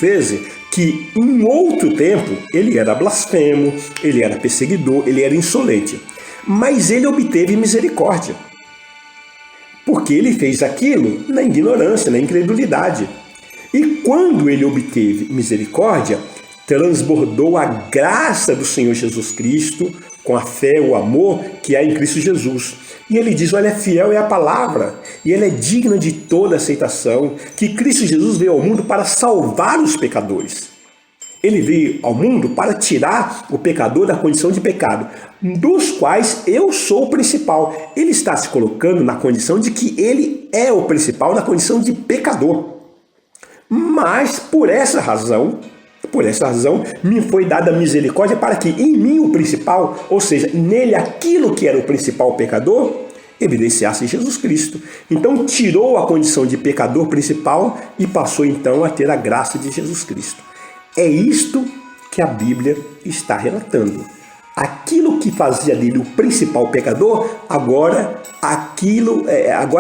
fez que em outro tempo ele era blasfemo, ele era perseguidor, ele era insolente. Mas ele obteve misericórdia. Porque ele fez aquilo na ignorância, na incredulidade. E quando ele obteve misericórdia, transbordou a graça do Senhor Jesus Cristo com a fé, o amor que há em Cristo Jesus. E ele diz, olha, fiel é a palavra, e ela é digna de toda aceitação, que Cristo Jesus veio ao mundo para salvar os pecadores. Ele veio ao mundo para tirar o pecador da condição de pecado, dos quais eu sou o principal. Ele está se colocando na condição de que ele é o principal, na condição de pecador. Mas por essa razão, me foi dada misericórdia para que em mim o principal, ou seja, nele aquilo que era o principal pecador, evidenciasse Jesus Cristo. Então tirou a condição de pecador principal e passou então a ter a graça de Jesus Cristo. É isto que a Bíblia está relatando. Aquilo que fazia dele o principal pecador, agora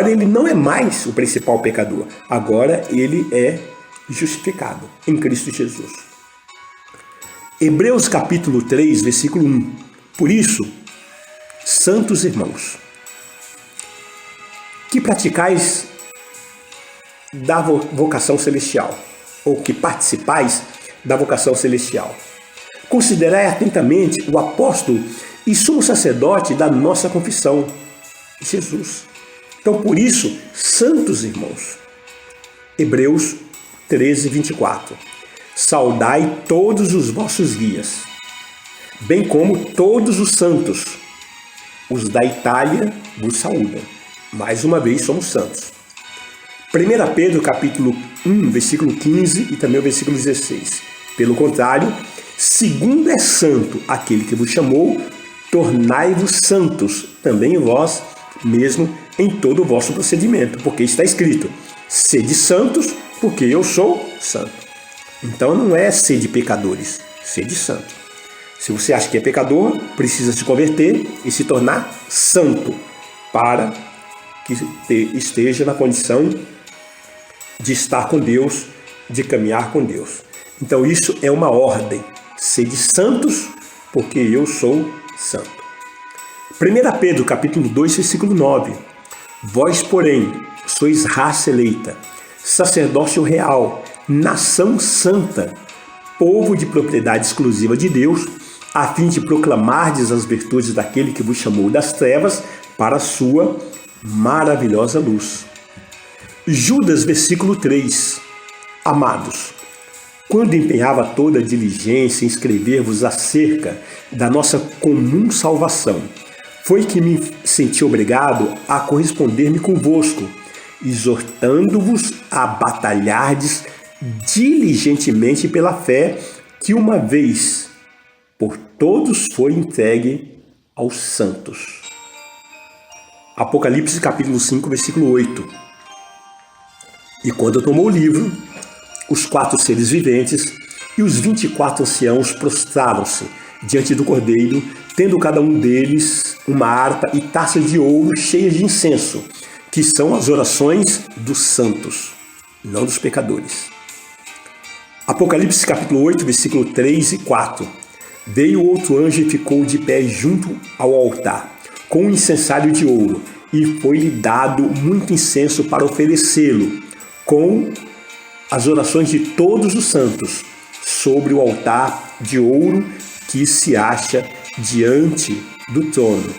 ele não é mais o principal pecador. Agora ele é justificado em Cristo Jesus. Hebreus capítulo 3, versículo 1. Por isso, santos irmãos, que praticais da vocação celestial, ou que participais da vocação celestial, considerai atentamente o apóstolo e sumo sacerdote da nossa confissão, Jesus. Então, por isso, santos irmãos, Hebreus 13, 24. Saudai todos os vossos guias, bem como todos os santos. Os da Itália vos saúdam. Mais uma vez, somos santos. 1 Pedro capítulo 1, versículo 15 e também o versículo 16. Pelo contrário, segundo é santo aquele que vos chamou, tornai-vos santos também vós mesmo em todo o vosso procedimento, porque está escrito, sede santos, porque eu sou santo. Então não é sede pecadores, sede santo. Se você acha que é pecador, precisa se converter e se tornar santo, para que esteja na condição de estar com Deus, de caminhar com Deus. Então isso é uma ordem, sede santos, porque eu sou santo. 1 Pedro capítulo 2, versículo 9. Vós, porém, sois raça eleita, sacerdócio real, nação santa, povo de propriedade exclusiva de Deus, a fim de proclamardes as virtudes daquele que vos chamou das trevas para a sua maravilhosa luz. Judas, versículo 3. Amados, quando empenhava toda a diligência em escrever-vos acerca da nossa comum salvação, foi que me senti obrigado a corresponder-me convosco, exortando-vos a batalhardes diligentemente pela fé que uma vez por todos foi entregue aos santos. Apocalipse capítulo 5, versículo 8. E quando tomou o livro, os 4 seres viventes e os 24 anciãos prostraram-se diante do Cordeiro, tendo cada um deles uma harpa e taças de ouro cheias de incenso, que são as orações dos santos, não dos pecadores. Apocalipse capítulo 8, versículo 3 e 4. Veio outro anjo e ficou de pé junto ao altar, com um incensário de ouro, e foi-lhe dado muito incenso para oferecê-lo, com as orações de todos os santos, sobre o altar de ouro que se acha diante do trono.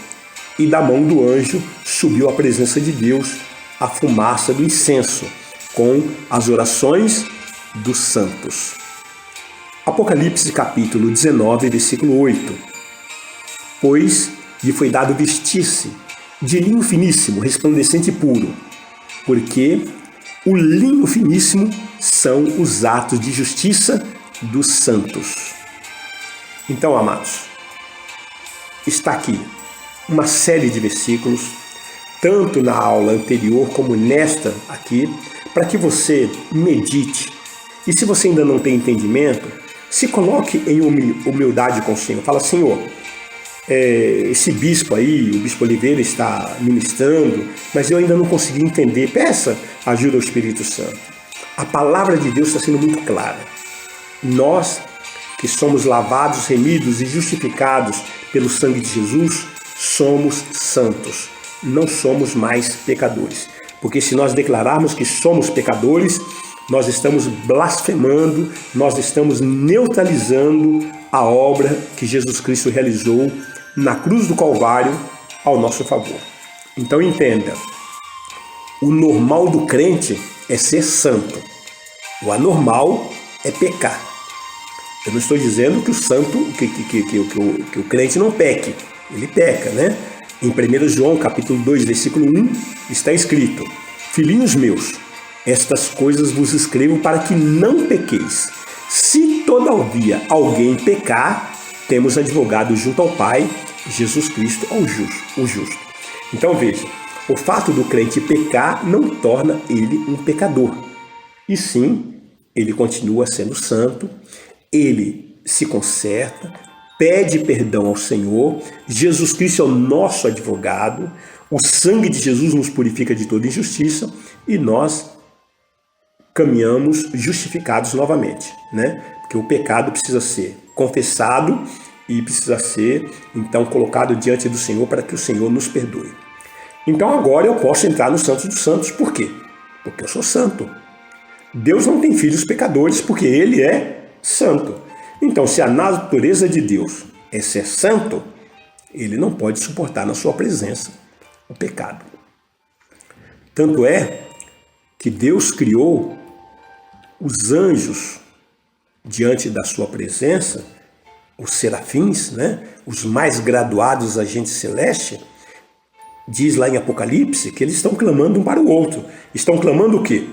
E da mão do anjo subiu à presença de Deus a fumaça do incenso, com as orações dos santos. Apocalipse capítulo 19, versículo 8. Pois lhe foi dado vestir-se de linho finíssimo, resplandecente e puro, porque o linho finíssimo são os atos de justiça dos santos. Então, amados, está aqui uma série de versículos, tanto na aula anterior como nesta aqui, para que você medite. E se você ainda não tem entendimento, se coloque em humildade com o Senhor. Fala, Senhor, esse bispo aí, o bispo Oliveira, está ministrando, mas eu ainda não consegui entender. Peça ajuda ao Espírito Santo. A palavra de Deus está sendo muito clara. Nós que somos lavados, remidos e justificados pelo sangue de Jesus, somos santos, não somos mais pecadores. Porque se nós declararmos que somos pecadores, nós estamos blasfemando, nós estamos neutralizando a obra que Jesus Cristo realizou na cruz do Calvário ao nosso favor. Então entenda, o normal do crente é ser santo, o anormal é pecar. Eu não estou dizendo que o santo, que o crente não peque, ele peca, né? Em 1 João capítulo 2, versículo 1, está escrito: filhinhos meus, estas coisas vos escrevo para que não pequeis. Se todavia alguém pecar, temos advogado junto ao Pai, Jesus Cristo, o justo. Então veja, o fato do crente pecar não torna ele um pecador. E sim, ele continua sendo santo, ele se conserta, pede perdão ao Senhor, Jesus Cristo é o nosso advogado, o sangue de Jesus nos purifica de toda injustiça e nós caminhamos justificados novamente, né? Porque o pecado precisa ser confessado e precisa ser, então, colocado diante do Senhor para que o Senhor nos perdoe. Então agora eu posso entrar no Santo dos Santos. Por quê? Porque eu sou santo. Deus não tem filhos pecadores porque Ele é santo. Então, se a natureza de Deus é ser santo, Ele não pode suportar na sua presença o pecado. Tanto é que Deus criou os anjos diante da sua presença, os serafins, né? Os mais graduados agentes celestes, diz lá em Apocalipse que eles estão clamando um para o outro. Estão clamando o quê?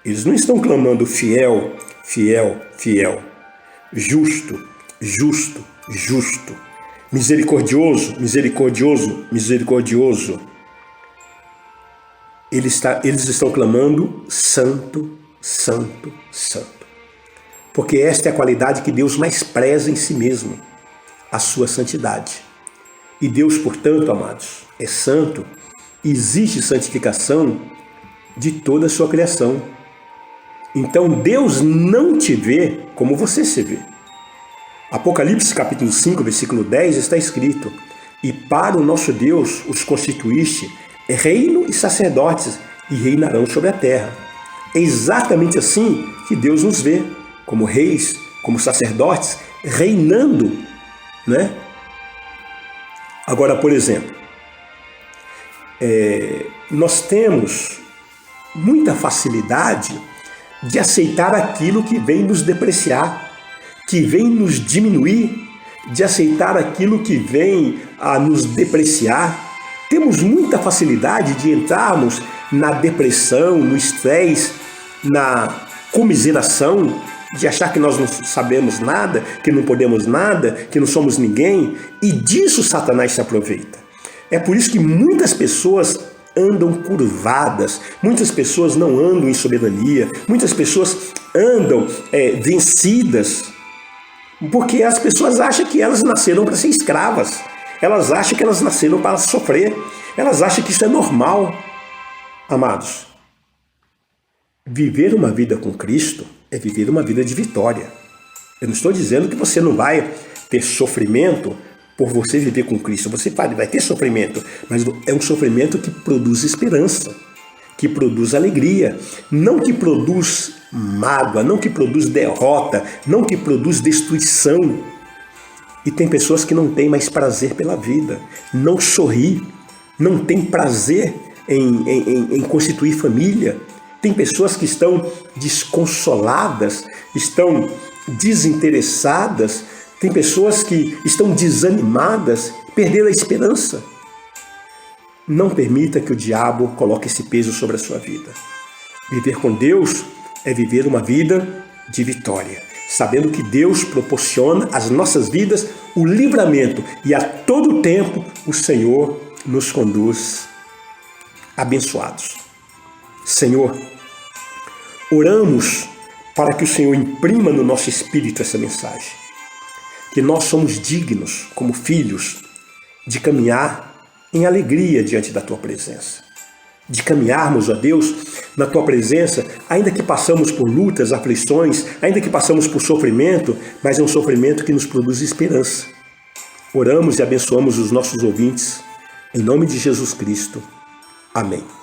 Eles não estão clamando fiel, fiel, fiel, justo, justo, justo, misericordioso, misericordioso, misericordioso. Eles estão clamando santo, santo, santo. Porque esta é a qualidade que Deus mais preza em si mesmo, a sua santidade. E Deus, portanto, amados, é santo e exige santificação de toda a sua criação. Então Deus não te vê como você se vê. Apocalipse capítulo 5, versículo 10 está escrito: e para o nosso Deus os constituíste reino e sacerdotes e reinarão sobre a terra. É exatamente assim que Deus nos vê, como reis, como sacerdotes, reinando, né? Agora, por exemplo, nós temos muita facilidade de aceitar aquilo que vem nos depreciar, que vem nos diminuir, de aceitar aquilo que vem a nos depreciar. Temos muita facilidade de entrarmos na depressão, no estresse, na comiseração, de achar que nós não sabemos nada, que não podemos nada, que não somos ninguém, e disso Satanás se aproveita. É por isso que muitas pessoas andam curvadas, muitas pessoas não andam em soberania, muitas pessoas andam vencidas, porque as pessoas acham que elas nasceram para ser escravas, elas acham que elas nasceram para sofrer, elas acham que isso é normal. Amados, viver uma vida com Cristo é viver uma vida de vitória. Eu não estou dizendo que você não vai ter sofrimento por você viver com Cristo. Você vai ter sofrimento, mas é um sofrimento que produz esperança, que produz alegria, não que produz mágoa, não que produz derrota, não que produz destruição. E tem pessoas que não têm mais prazer pela vida, não sorri, não tem prazer em constituir família. Tem pessoas que estão desconsoladas, estão desinteressadas, tem pessoas que estão desanimadas, perderam a esperança. Não permita que o diabo coloque esse peso sobre a sua vida. Viver com Deus é viver uma vida de vitória, sabendo que Deus proporciona às nossas vidas o livramento e a todo tempo o Senhor nos conduz abençoados. Senhor, oramos para que o Senhor imprima no nosso espírito essa mensagem, que nós somos dignos, como filhos, de caminhar em alegria diante da Tua presença. de caminharmos, ó Deus, na Tua presença, ainda que passamos por lutas, aflições, ainda que passamos por sofrimento, mas é um sofrimento que nos produz esperança. Oramos e abençoamos os nossos ouvintes, em nome de Jesus Cristo. Amém.